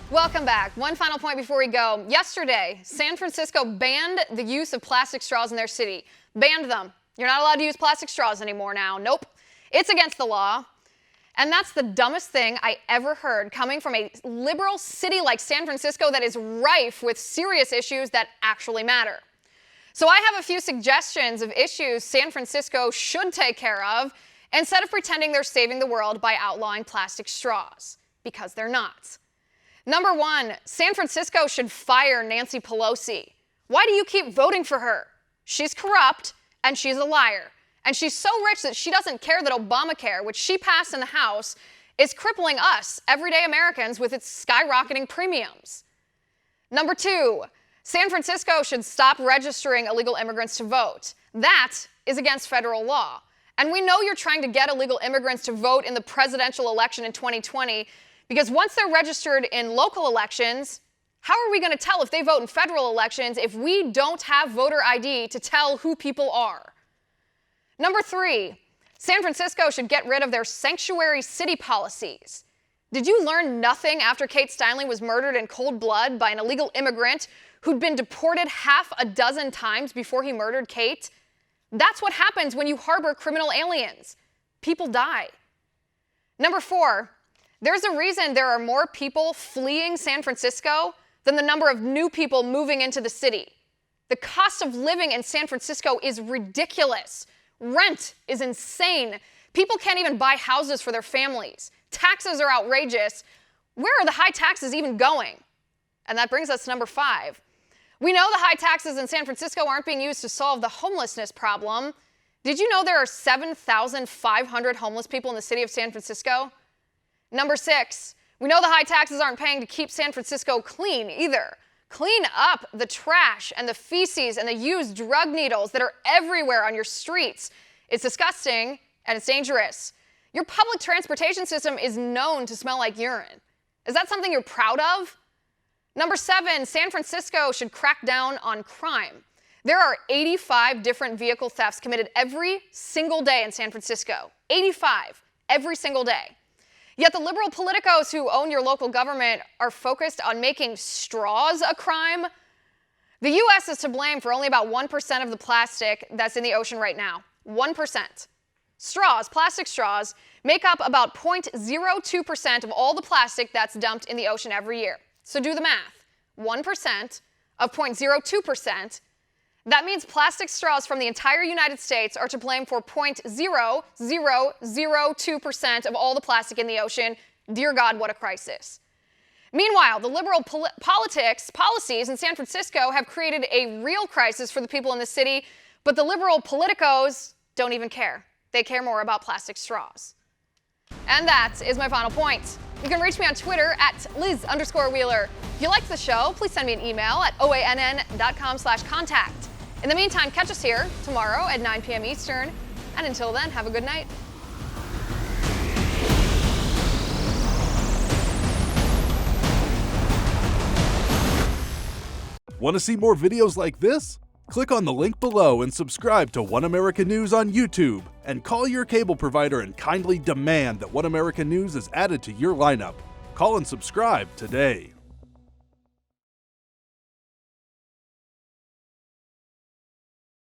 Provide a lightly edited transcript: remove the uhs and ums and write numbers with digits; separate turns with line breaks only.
Welcome back. One final point before we go. Yesterday, San Francisco banned the use of plastic straws in their city. Banned them. You're not allowed to use plastic straws anymore now. Nope. It's against the law. And that's the dumbest thing I ever heard coming from a liberal city like San Francisco that is rife with serious issues that actually matter. So I have a few suggestions of issues San Francisco should take care of instead of pretending they're saving the world by outlawing plastic straws, because they're not. Number one, San Francisco should fire Nancy Pelosi. Why do you keep voting for her? She's corrupt and she's a liar. And she's so rich that she doesn't care that Obamacare, which she passed in the House, is crippling us, everyday Americans, with its skyrocketing premiums. Number two, San Francisco should stop registering illegal immigrants to vote. That is against federal law. And we know you're trying to get illegal immigrants to vote in the presidential election in 2020, because once they're registered in local elections, how are we going to tell if they vote in federal elections if we don't have voter ID to tell who people are? Number three, San Francisco should get rid of their sanctuary city policies. Did you learn nothing after Kate Steinle was murdered in cold blood by an illegal immigrant who'd been deported half a dozen times before he murdered Kate? That's what happens when you harbor criminal aliens. People die. Number four, there's a reason there are more people fleeing San Francisco than the number of new people moving into the city. The cost of living in San Francisco is ridiculous. Rent is insane. People can't even buy houses for their families. Taxes are outrageous. Where are the high taxes even going? And that brings us to number five. We know the high taxes in San Francisco aren't being used to solve the homelessness problem. Did you know there are 7,500 homeless people in the city of San Francisco? Number six, we know the high taxes aren't paying to keep San Francisco clean either. Clean up the trash and the feces and the used drug needles that are everywhere on your streets. It's disgusting and it's dangerous. Your public transportation system is known to smell like urine. Is that something you're proud of? Number seven, San Francisco should crack down on crime. There are 85 different vehicle thefts committed every single day in San Francisco. 85 every single day. Yet the liberal politicos who own your local government are focused on making straws a crime. The U.S. is to blame for only about 1% of the plastic that's in the ocean right now. 1%. Straws, plastic straws, make up about 0.02% of all the plastic that's dumped in the ocean every year. So do the math. 1% of 0.02%. That means plastic straws from the entire United States are to blame for 0.0002% of all the plastic in the ocean. Dear God, what a crisis. Meanwhile, the liberal policies in San Francisco have created a real crisis for the people in the city, but the liberal politicos don't even care. They care more about plastic straws. And that is my final point. You can reach me on Twitter at Liz_Wheeler. If you liked the show, please send me an email at oann.com/contact. In the meantime, catch us here tomorrow at 9 p.m. Eastern. And until then, have a good night.
Want to see more videos like this? Click on the link below and subscribe to One America News on YouTube. And call your cable provider and kindly demand that One America News is added to your lineup. Call and subscribe today.